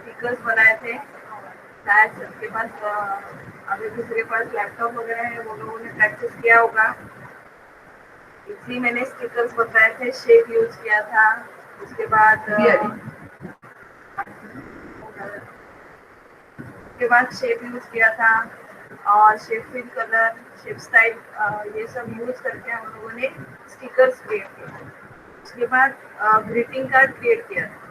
Stickers बनाए थे। शायद सबके पास अभी किसी के पास लैपटॉप वगैरह है, वो लोगों ने प्रैक्टिस किया होगा। इसी मैंने स्टिकर्स बताए थे, शेप यूज किया था। उसके बाद शेप यूज किया था, और shape fill colour, shape style, ये सब यूज करके हम लोगों ने स्टिकर्स क्रिएट किया। उसके बाद ग्रीटिंग कार्ड क्रिएट किया था।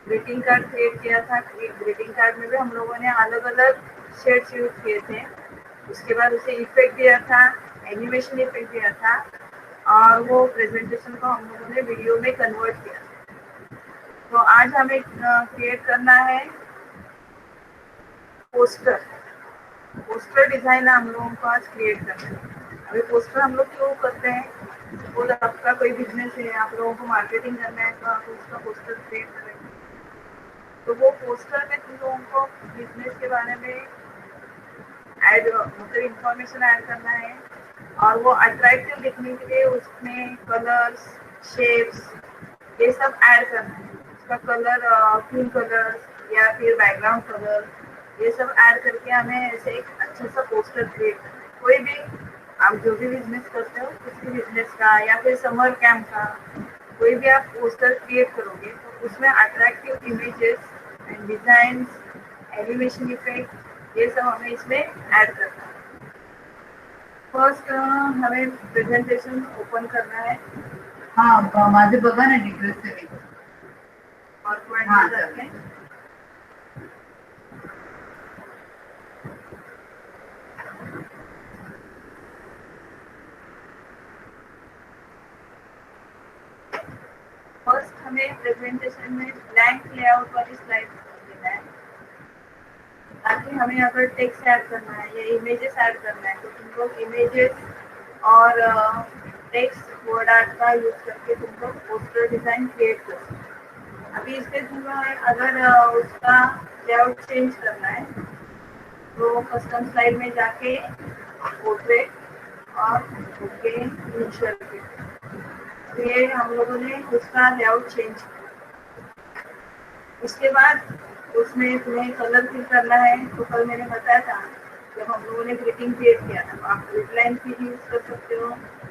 ग्रीटिंग कार्ड क्रिएट किया था। ग्रीटिंग कार्ड में भी हम लोगों ने अलग अलग शेड्स यूज किए थे। उसके बाद उसे इफेक्ट दिया था, एनिमेशन इफेक्ट दिया था, और वो प्रेजेंटेशन को हम लोगों ने वीडियो में कन्वर्ट किया। तो आज हमें क्रिएट करना है पोस्टर। पोस्टर डिजाइन हम लोगों को आज क्रिएट करना है। अभी पोस्टर हम लोग क्यों करते हैं? सपोज आपका कोई बिजनेस है, आप लोगों को मार्केटिंग करना है, तो आप उसका पोस्टर क्रिएट करेंगे। तो वो पोस्टर में तुम लोगों को बिजनेस के बारे में ऐड मतलब इंफॉर्मेशन ऐड करना है, और वो अट्रैक्टिव दिखने के लिए उसमें कलर्स, शेप्स, ये सब ऐड करना है। उसका कलर, फुल कलर या फिर बैकग्राउंड कलर, ये सब ऐड करके हमें ऐसे एक अच्छा सा पोस्टर क्रिएट करना है। कोई भी आप जो भी बिजनेस करते हो, किसी बिजनेस का या फिर समर कैंप का, कोई भी आप पोस्टर क्रिएट करोगे तो उसमें attractive images and design, animation effect, ये सब हमें इसमें ऐड करना है। फर्स्ट हमें प्रेजेंटेशन ओपन करना है। हाँ, माझे बघा ना डिटेल्स सगळे. और पॉइंट हाँ, करके फर्स्ट हमें प्रेजेंटेशन में ब्लैंक लेआउट वाली स्लाइड देना है, ताकि हमें अगर टेक्स्ट ऐड करना है या इमेजेस ऐड करना है तो तुम लोग इमेजेस और टेक्स्ट वर्ड आर्ट का यूज करके तुम लोग पोस्टर डिजाइन क्रिएट कर सकते हो। अभी इसमें तुम्हें अगर उसका लेआउट चेंज करना है तो कस्टम स्लाइड में जाके पोर्ट्रेट और ओके इनिशियल पे, तो ये हम लोगों ने उसका लेआउट चेंज किया। उसके बाद उसमें तुम्हें कलर फिल करना है। तो कल मैंने बताया था, जब हम लोगों ने ग्रीटिंग क्रिएट किया था, तो आप ग्रिड लाइन फिल यूज कर सकते हो,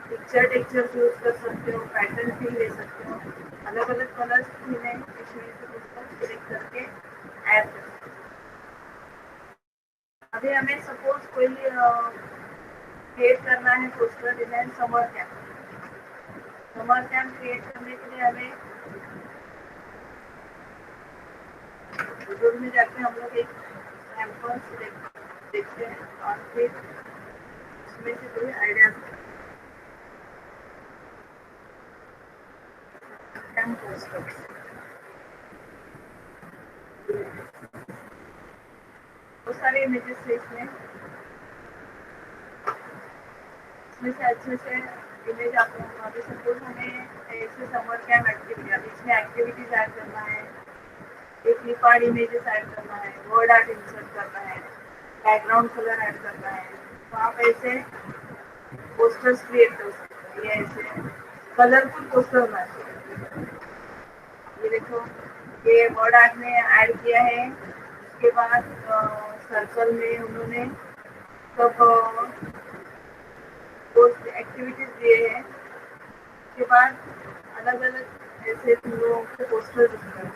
पिक्चर टेक्सचर यूज कर सकते हो, पैटर्न फिल ले सकते हो, अलग अलग कलर्स फिल है, इसमें से उसको सिलेक्ट करके ऐड कर सकते हो। अभी हमें सपोज कोई क्रिएट करना है poster design summer camp. Summer camp create करने के लिए हमें यूट्यूब में जाके हम लोग एक सैंपल देखते हैं, और फिर उसमें से कोई आइडिया पोस्टर्स बहुत सारे इमेजेस है इसमें। इसमें से अच्छे से इमेज आप लोगों को, अभी सपोज हमें ऐसे समर कैंप एक्टिविटी, अभी इसमें एक्टिविटीज ऐड करना है, एक फ्लिपकार्ट इमेजेस ऐड करना है, वर्ड आर्ट इंसर्ट करना है, बैकग्राउंड कलर ऐड करना है, तो आप ऐसे पोस्टर्स क्रिएट कर सकते हैं। ये ऐसे कलरफुल पोस्टर बना सकते हैं। ये देखो, ये वर्ड आर्ट में ऐड किया है। उसके बाद सर्कल में उन्होंने सब एक्टिविटीज दिए हैं। उसके बाद अलग अलग ऐसे तुम लोगों के पोस्टर दिख रहे हैं।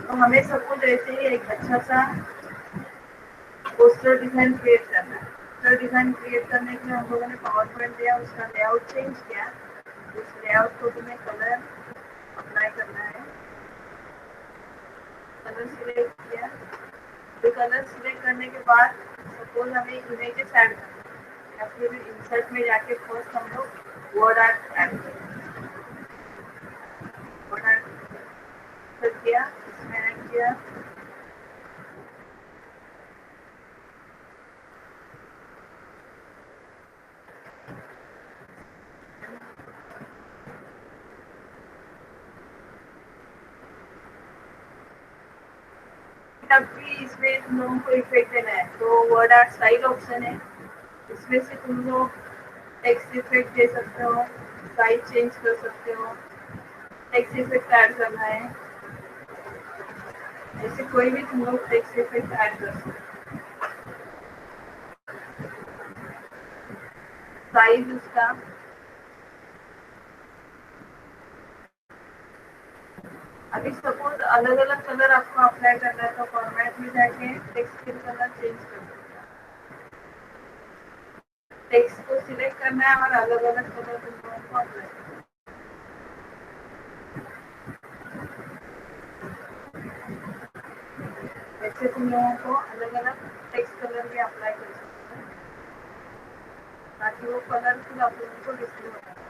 तो हमें सबको जैसे ही एक अच्छा सा पोस्टर डिजाइन क्रिएट करना है। पोस्टर डिजाइन क्रिएट करने के लिए हम लोगों ने पावर पॉइंट दिया, उसका लेआउट चेंज किया। उस लेआउट को तुम्हें कलर अप्लाई करना है। कलर सिलेक्ट किया। तो कलर सिलेक्ट करने के बाद सपोज हमें इमेजेस ऐड करना है, या फिर इंसर्ट में जाके फर्स्ट हम लोग वर्ड आर्ट ऐड करेंगे। वर्ड आर्ट किया, इसमें ऐड किया। तब भी इसमें तुम लोगों को इफेक्ट देना है, तो वर्ड आर्ट स्टाइल ऑप्शन है, इसमें से तुम लोग टेक्स्ट इफेक्ट दे सकते हो, साइज चेंज कर सकते हो। टेक्स्ट इफेक्ट ऐड करना है, ऐसे कोई भी तुम लोग टेक्स्ट इफेक्ट ऐड कर सकते हो। साइज उसका अभी सपोज अलग अलग कलर आपको अप्लाई करना है तो फॉर्मेट में जाके टेक्स्ट के कलर चेंज कर सकते हैं। टेक्स्ट को सिलेक्ट करना है और अलग अलग कलर तुम लोगों को अप्लाई करना है। ऐसे तुम लोगों को अलग अलग टेक्स्ट कलर भी अप्लाई कर सकते हैं ताकि वो कलरफुल आप लोगों को डिस्प्ले हो जाए।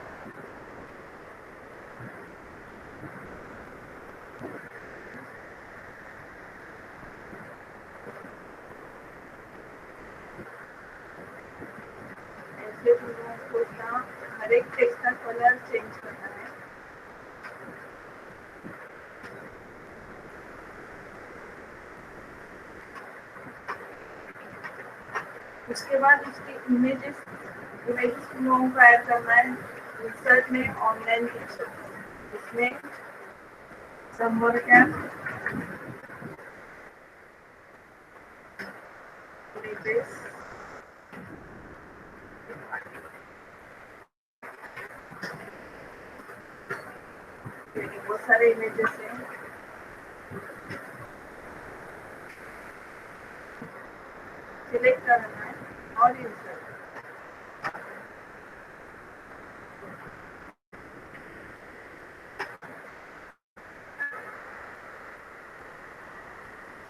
ऐसे तुम लोगों को इसका हर एक टेक्स्ट का कलर चेंज करना है। उसके बाद उसकी इमेजेस इमेजेस तुम लोगों को ऐड करना है। इंसर्ट में ऑनलाइन पिक्चर इसमें समर कैप इमेजेस बहुत सारे इमेजेस हैं। सिलेक्ट करना है और इंसर्ट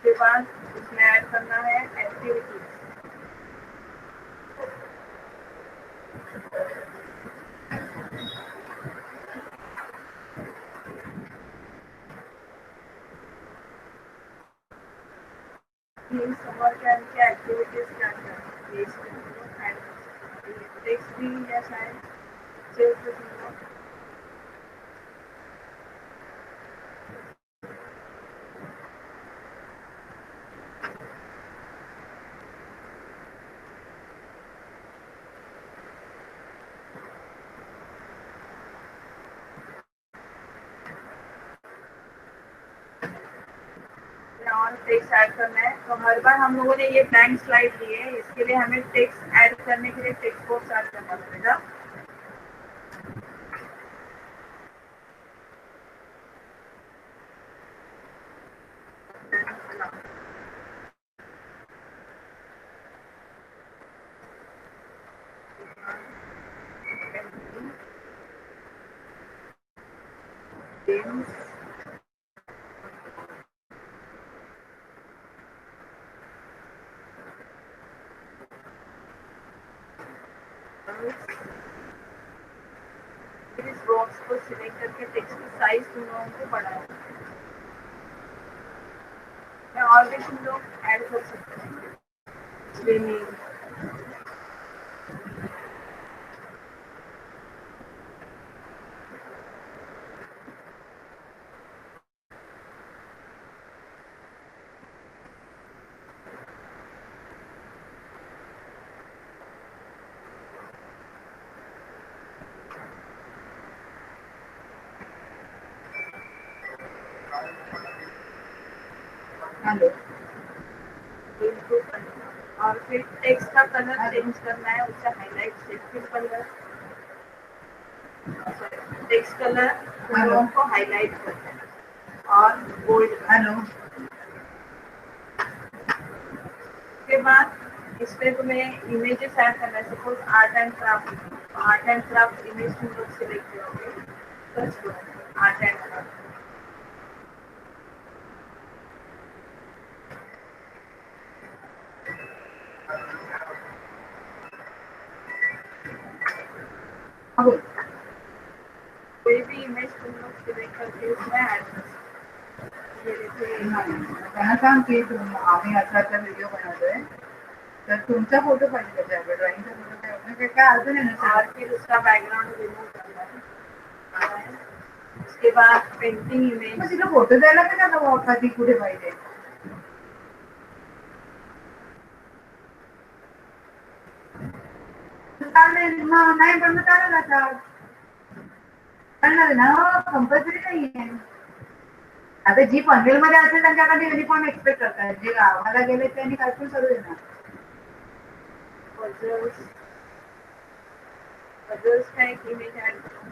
के बाद इसमें ऐड करना है एक्टिविटीज। समर कैंप के एक्टिविटीज क्या क्या है ये इसमें हम लोग ऐड कर सकते हैं। टेक्स्ट भी या शायद सिर्फ तुम लोग और टेक्स्ट ऐड करना है। तो हर बार हम लोगों ने ये ब्लैंक स्लाइड ली है, इसके लिए हमें टेक्स्ट ऐड करने के लिए टेक्स्ट बॉक्स ऐड करना पड़ेगा। फिर इस बॉक्स को सिलेक्ट करके टेक्स्ट की साइज तुम लोगों को बढ़ाना है। और भी तुम लोग ऐड कर सकते हैं स्विमिंग हेलो को इम्प्रूव करना है। और फिर टेक्स्ट का कलर चेंज करना है, उससे हाईलाइट से फिर कलर टेक्स्ट कलर तुम लोगों को हाईलाइट करना है और बोल्ड करना है। हेलो उसके बाद इस पे तुम्हें इमेजेस ऐड करना है। Suppose art and craft image तुम लोग सिलेक्ट करोगे। सर्च करो आर्ट एंड क्राफ्ट। हाँ बोल कोई भी इमेज तुम लोग सिलेक्ट करके उसमें ऐड कर सकते हो। ये देखो त्यांना सांग की आम्ही असा आता व्हिडिओ बनवतोय तर तुमचा फोटो पाहिजे त्याच्यावर ड्रॉइंगचा फोटो काय म्हणजे काय अडचण आहे ना और फिर उसका बैकग्राउंड रिमूव करना है। उसके बाद पेंटिंग मग इमेज तिला फोटो द्यायला का त्याला कधी कुठे पाहिजे चालेल मग नाही पण मग चालेल आता चालणार आहे ना कंपल्सरी नाही आहे आता जी पनवेलमध्ये असेल त्यांच्याकडे युनिफॉर्म एक्सपेक्ट करतात, जे गावाला गेले त्यांनी काय पण करू देणार. पजल्स पजल्स का एक इमेज ऍड करो.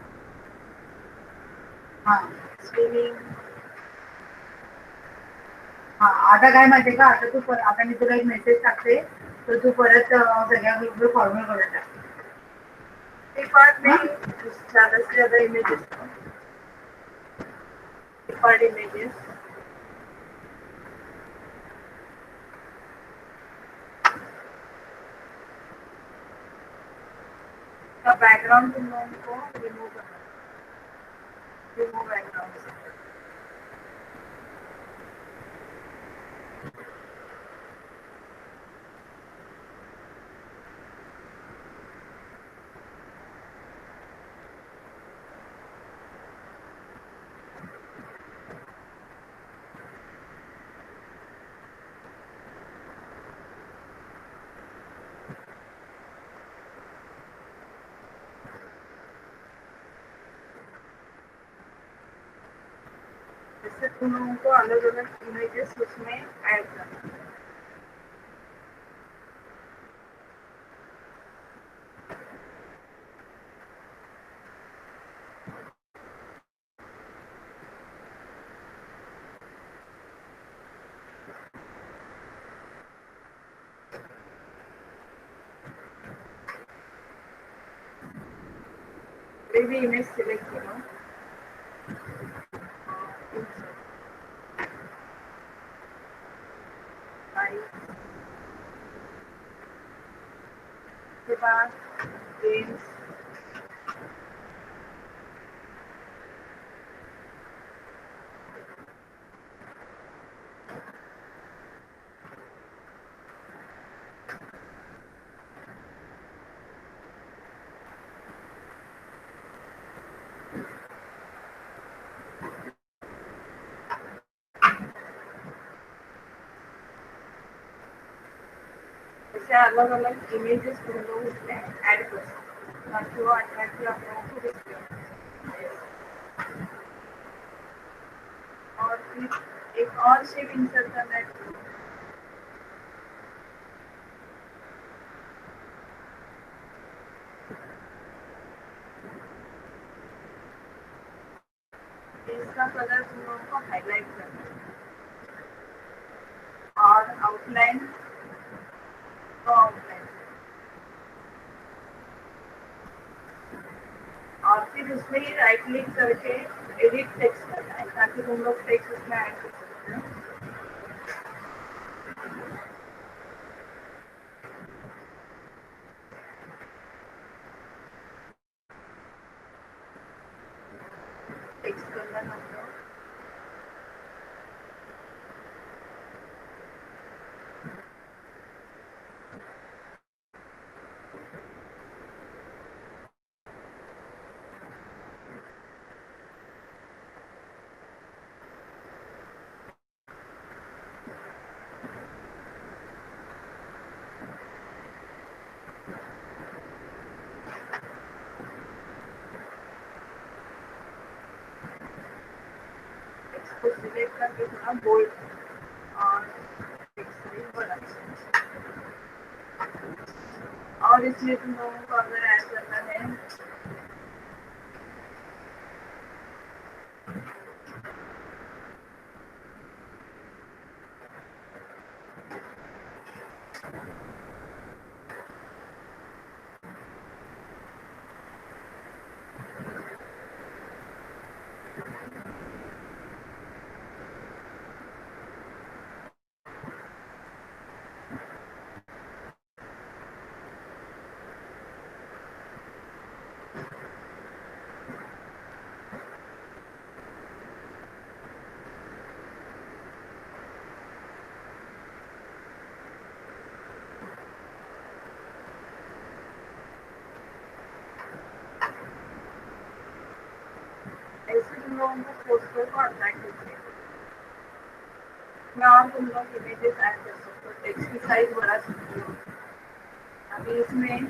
हा स्विमिंग. हा आता काय माहितीये का, आता तू आता मी तुला एक मेसेज टाकते, तर तू परत सगळ्या ग्रुपवर फॉरवर्ड करून टाक. एक बात हा नहीं, ज्यादा से ज्यादा इमेजेस, डिफॉल्ट इमेजेस. का बैकग्राउंड तुम लोगों को रिमूव करना है. Remove background. जैसे तुम लोगों को अलग अलग इमेजेस उसमें ऐड करना है. कोई भी इमेज सिलेक्ट करो. उसके बाद गेम्स. ऐसे अलग अलग इमेजेस तुम लोग उसमें ऐड कर सकते हो ताकि वो अट्रैक्टिव आप लोगों को दिखते हो. और फिर एक और शेप इंसर्ट करना है. इसका कलर तुम लोगों को हाईलाइट करना है और आउटलाइन तो आउटलाइन. और फिर उसमें ही राइट क्लिक करके एडिट टेक्स्ट करना है ताकि तुम लोग टेक्स्ट उसमें ऐड कर सकते हो. टेक्स्ट करना होगा. टेक्स्ट को सिलेक्ट करके थोड़ा बोल्ड और टेक्स्ट साइज बड़ा. और इसमें तुम लोगों को अगर ऐड करना है ऐसे तुम लोगों को पोस्टर को अट्रैक्ट करते हैं. मैं और तुम लोग इमेजेस ऐड कर सकते हो. टेक्स्ट की साइज बढ़ा सकते हो. अभी इसमें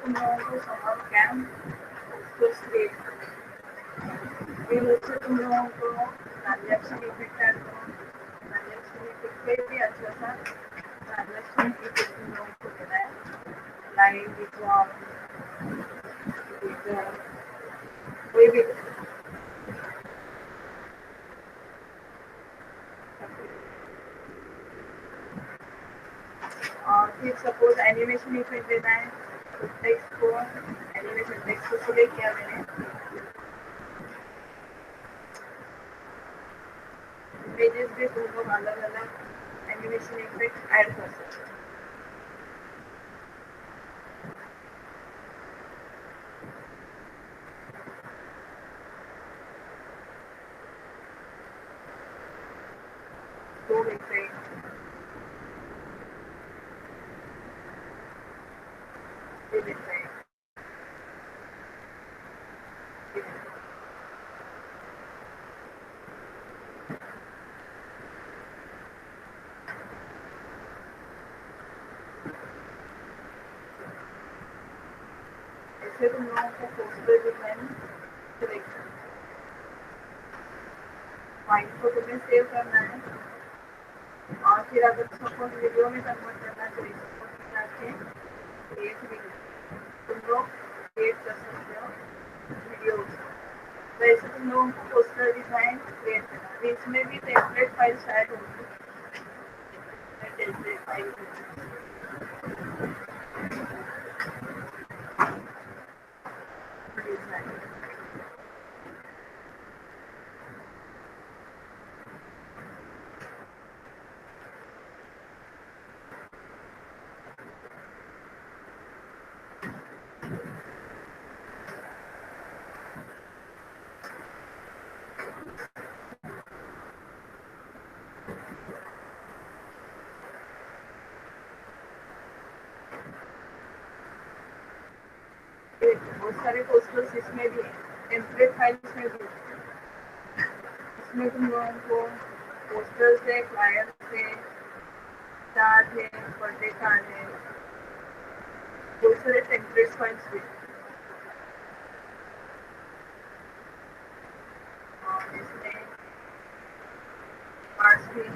तुम लोगों को समर कैंप कुछ क्रिएट करना है। फिर उससे तुम लोगों को ट्रांजेक्शन इफेक्ट ऐड करो। ट्रांजेक्शन इफेक्ट पे भी अच्छा सा ट्रांजेक्शन इफेक्ट तुम लोगों को देना है। लाइव विड्रॉल, कोई भी। और फिर सपोज एनिमेशन इफेक्ट देना है तो टेक्स्ट को एनिमेशन टेक्स्ट को सिलेक्ट किया मैंने। पेजेस पे तुम लोग अलग अलग एनिमेशन इफेक्ट ऐड कर सकते हो। दो इफेक्ट, फिर इफेक्ट, ऐसे तुम लोगों को पोस्टर डिजाइन सिलेक्ट करना है। फाइल को तुम्हें सेव करना है और फिर अगर सपोज वीडियो में कन्वर्ट करना चाहिए सपोज जाके क्रिएट वीडियो तुम लोग क्रिएट कर सकते हो वीडियो। वैसे तुम लोगों को पोस्टर डिजाइन क्रिएट करना है। इसमें भी टेम्पलेट फाइल शायद होगी। टेम्पलेट फाइल डिजाइन बहुत सारे पोस्टर्स इसमें भी है। टेम्पलेट फाइल इसमें भी है। इसमें तुम लोगों को पोस्टर्स है, फ्लायर्स है, चार्ट है, बर्थडे कार्ड है, बहुत सारे टेम्पलेट फाइल्स भी है। और इसमें कार्ड्स भी है।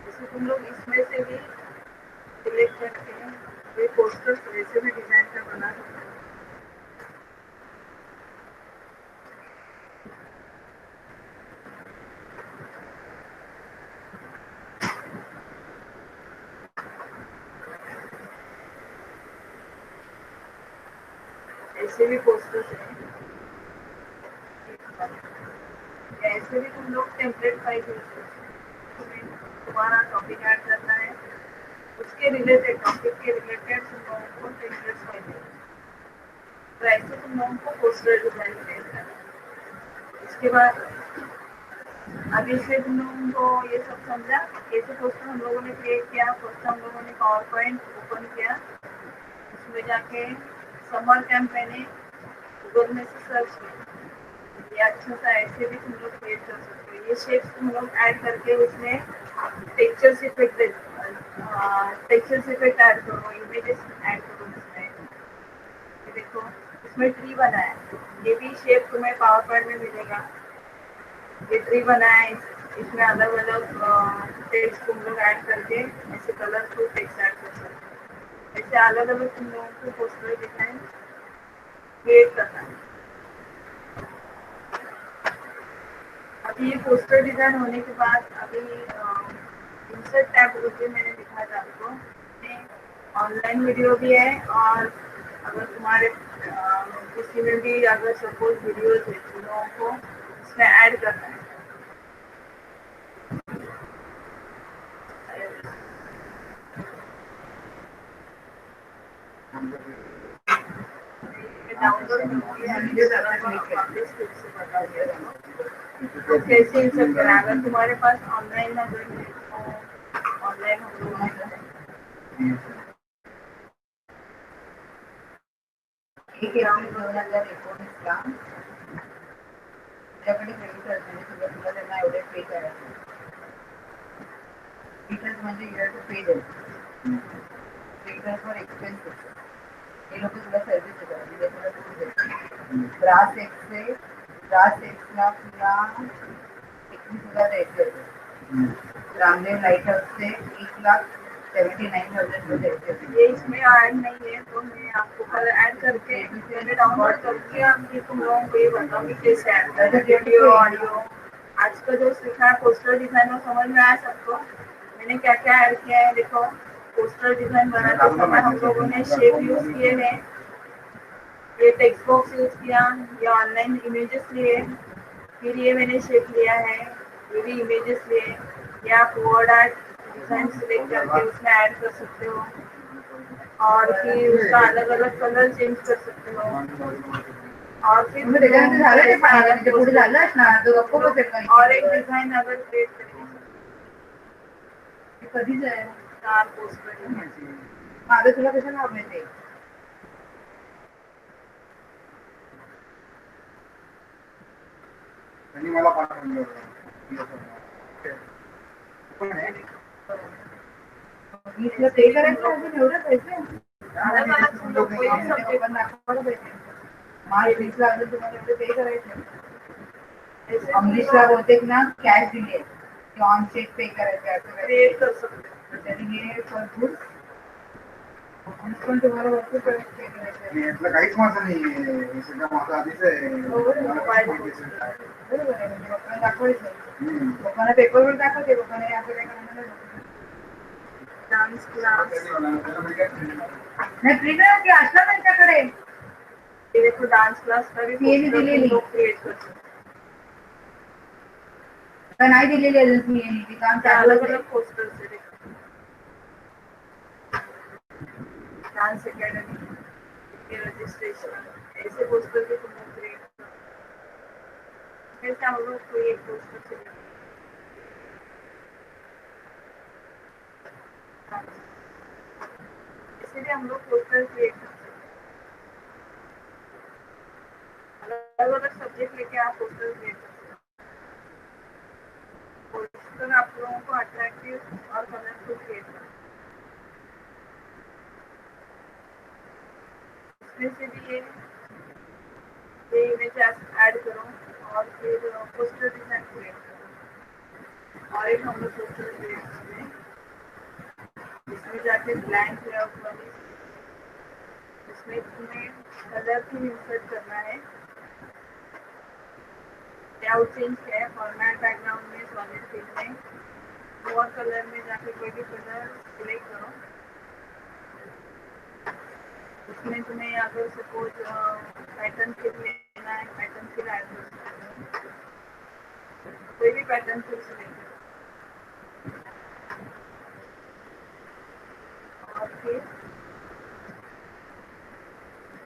जैसे तुम लोग इसमें से भी सिलेक्ट करके वे पोस्टर्स वैसे भी डिजाइन का बना सकते हो। ऐसे भी पोस्टर्स हैं। ऐसे भी तुम लोग टेम्पलेट फाइल यूज कर सकते हो। तुम्हारा टॉपिक ऐड करना है उसके रिलेटेड टॉपिक के रिलेटेड तुम लोगों को टेम्पलेट फाइल देना है। तो ऐसे तुम लोगों को पोस्टर डिजाइन करना है। इसके बाद अभी से तुम लोगों को ये सब समझा कैसे पोस्टर हम लोगों ने क्रिएट किया। फर्स्ट हम लोगों ने पावर पॉइंट ओपन किया, उसमें जाके समर कैंप मैंने गूगल में से सर्च किया। ये अच्छा सा ऐसे भी तुम लोग क्रिएट कर सकते हो। ये शेप्स तुम लोग ऐड करके उसमें टेक्सचर्स इफेक्ट दे टेक्सचर्स इफेक्ट ऐड करो, इमेजेस ऐड करो इसमें। ये देखो इसमें ट्री बना है, ये भी शेप तुम्हें पावर पॉइंट में मिलेगा। ये ट्री बना है, इसमें अलग अलग टेक्स्ट तुम लोग ऐड करके ऐसे कलरफुल टेक्स्ट ऐड कर सकते हो। ऐसे अलग अलग तुम लोगों को पोस्टर डिजाइन क्रिएट करना है। अभी ये पोस्टर डिजाइन होने के बाद अभी इंसर्ट टैब होते मैंने दिखा था आपको। ऑनलाइन वीडियो भी है और अगर तुम्हारे किसी में भी अगर सपोज वीडियोज है तो लोगों को इसमें ऐड करना है। कैसे इंसर्ट करें अगर तुम्हारे पास ऑनलाइन अगर ऑनलाइन हम लोग एक एप्रिल 2019 का तुझ्याकडे क्रेडिट म्हणजे तुला तुला त्यांना एवढे पे करायचे. क्रेडिटर्स म्हणजे इयर टू पे द्यायचे. क्रेडिटर्सवर एक्सपेन्सेस हे लोक तुला सर्व्हिस देतात म्हणजे तुला टूर देतात. ब्रास एक्सला तुला 21,000 द्यायचे होते. रामदेव लाईट हाऊसचे 1,79,000 द्यायचे होते. ये इसमें ऐड नहीं है तो मैं आपको कल ऐड करके मैंने डाउनलोड करके आपकी तुम लोगों को ये बताऊंगी कैसे ऐड करना है वीडियो ऑडियो। आज का जो सीखा है पोस्टर डिजाइन वो समझ में आया सबको। मैंने क्या क्या ऐड किया है देखो। पोस्टर डिजाइन बनाते समय हम लोगों ने शेप यूज किए हैं, ये टेक्स्ट बॉक्स यूज किया, ये ऑनलाइन इमेजेस लिए, फिर ये मैंने शेप लिया है, ये भी इमेजेस लिए। या आप वर्ड आर्ट डिजाइन सिलेक्ट करके उसमें ऐड कर सकते हो और फिर उसका अलग अलग कलर चेंज कर सकते हो और फिर मग त्याच्यानंतर झालं ते पाहिजे पुढे झालंच ना तो गप्प बसेल और एक डिजाइन अगर क्रिएट करेंगे कधीच आहे चार पोस्टर माझं तुला कसं नाव मिळते. त्यांनी मला पाठवलं वीसला ते करायचं अजून एवढं पैसे अलग अलग हम लोग कोई भी सब्जेक्ट दाखवायला पाहिजे. मार्च 20ला अजून तुम्हाला एवढं पे करायचं. अमरीशला बहुतेक ना कॅश दिली आहे की ऑन चेक पे करायचं असं क्रिएट कर सकते हो। त्यांनी हे भरपूर पण तुम्हाला भरपूर पे करायचं. यातलं काहीच माझं नाही सगळं माझं आधीच आहे. बरोबर आहे म्हणजे लोकांना दाखवायचं. लोकांना पेपरवर दाखवते लोकांना हे असं काय करणार डांस क्लास नाही फ्री नाही की असलं त्यांच्याकडे ये देखो डांस क्लास का भी पोस्टर हम लोग क्रिएट कर सकते का नाही दिलेली अजून फी ती काम हैं। अलग चालू अलग पोस्टर से देखो डांस एकेडमी के रजिस्ट्रेशन ऐसे पोस्टर भी तुम लोग क्रिएट कैसे हम लोग कोई एक पोस्टर से इसीलिए हम लोग पोस्टर क्रिएट कर सकते हैं। अलग अलग सब्जेक्ट लेके आप पोस्टर क्रिएट कर सकते हैं। पोस्टर आप लोगों को अट्रैक्टिव और कलरफुल क्रिएट करना है। इसमें से भी ये इमेज ऐड करो और फिर पोस्टर डिजाइन क्रिएट करो और एक हम लोग पोस्टर क्रिएट करते हैं इसमें जाके ब्लैंक लेआउट वाली इसमें तुम्हें कलर भी इंसर्ट करना है। लेआउट चेंज किया है फॉर्मेट बैकग्राउंड में सॉलिड फिल में मोर कलर में जाके कोई भी कलर सिलेक्ट करो। उसमें तुम्हें अगर सपोज पैटर्न फिल लेना है पैटर्न फिल ऐड कर सकते हो। कोई भी पैटर्न फिल सिलेक्ट करो और फिर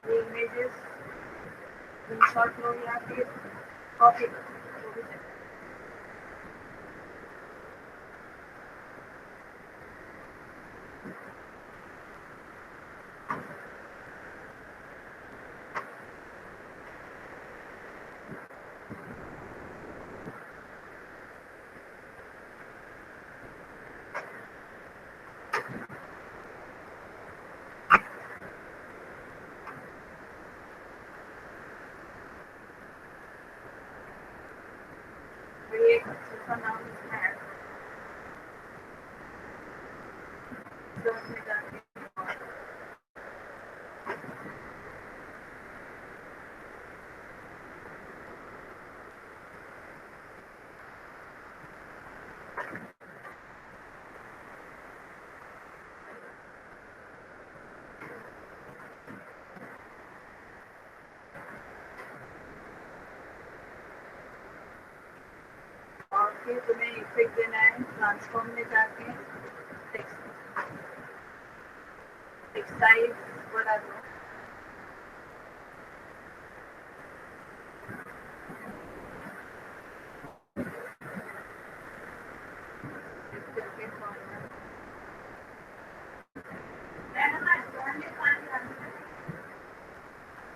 ये इमेजेस इंसर्ट लो या फिर कॉपी करो जो भी चाहिए। ये एक अच्छा सा नाम इसमें ऐड करो सर्च में जाके और फिर तुम्हें इफेक्ट देना है ट्रांसफॉर्म में जाके टेक्स्ट साइज बढ़ा दो करके format।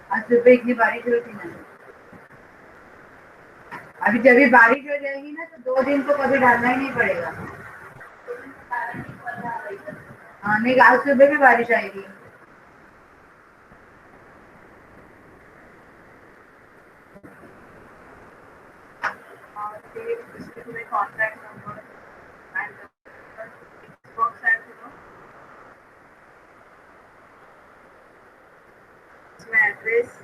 आज सुबह इतनी बारिश हुई थी ना अभी जब भी बारिश हो जाएगी ना तो 2 दिन तो कभी डालना ही नहीं पड़ेगा। हाँ नहीं, आज सुबह भी बारिश आएगी। और फिर इसमें तुम्हें contact number and box add करो, इसमें एड्रेस,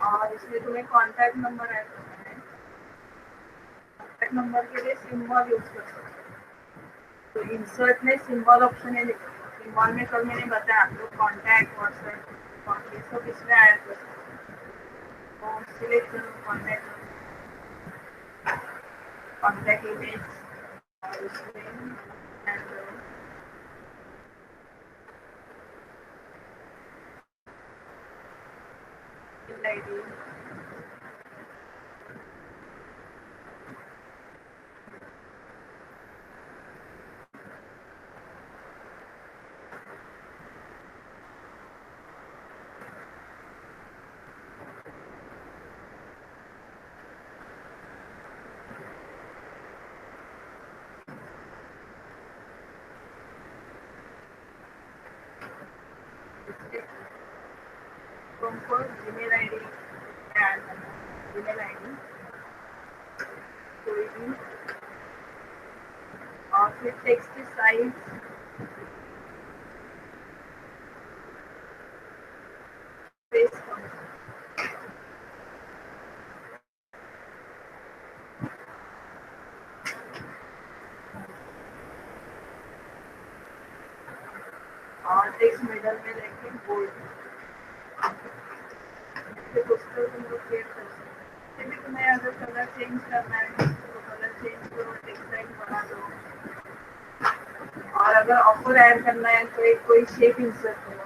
और इसमें तुम्हें कॉन्टैक्ट नंबर ऐड करना है। कॉन्टैक्ट नंबर के लिए सिंबल यूज कर सकते हो। तो इंसर्ट में सिंबल ऑप्शन है, सिंबल में कल मैंने बताया आप लोग कॉन्टैक्ट व्हाट्सएप ये सब इसमें ऐड कर सकते हो। तो सिलेक्ट करो कॉन्टैक्ट, कॉन्टैक्ट इमेज और उसमें ऐड करो email ID, तुमको ईमेल आईडी ऐड करना है। ईमेल आईडी कोई भी, और फिर टेक्स्ट साइज स्पेस करो। और टेक्स्ट मिडल में लेके बोल्ड, फिर पोस्टर तुम लोग क्रिएट कर सकते हो। फिर भी तुम्हें अगर कलर चेंज करना है तो कलर चेंज करो, टेक्स्ट साइज बढ़ा दो, और अगर ऑफर ऐड करना है तो एक कोई शेप इंसर्ट करो।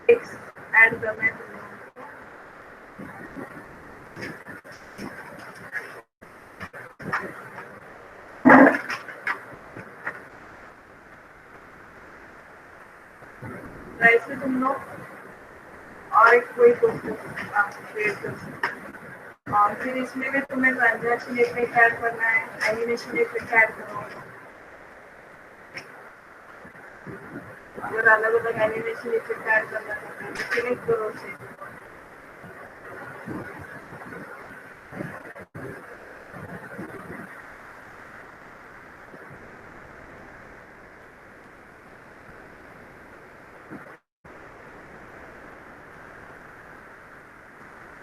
टेक्स्ट ऐड करना है तुम लोगों को। ऐसे तुम लोग और एक कोई पोस्टर क्रिएट कर सकते हो। और फिर इसमें भी तुम्हें ट्रांजैक्शन इफेक्ट ऐड करना है, एनिमेशन इफेक्ट ऐड करो। अगर अलग अलग एनिमेशन इफेक्ट ऐड करना है तो सिलेक्ट करो उसे।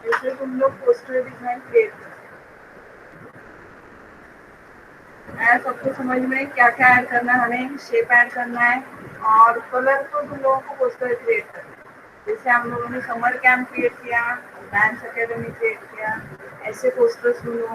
ऐसे तुम लोग पोस्टर डिजाइन क्रिएट कर सकते हो। सबको समझ में क्या क्या ऐड करना है, हमें शेप ऐड करना है और कलर तो तुम लोगों को पोस्टर क्रिएट करना है। जैसे हम लोगों ने समर कैंप क्रिएट किया, डांस अकेडमी क्रिएट किया, ऐसे पोस्टर्स तुम लोगों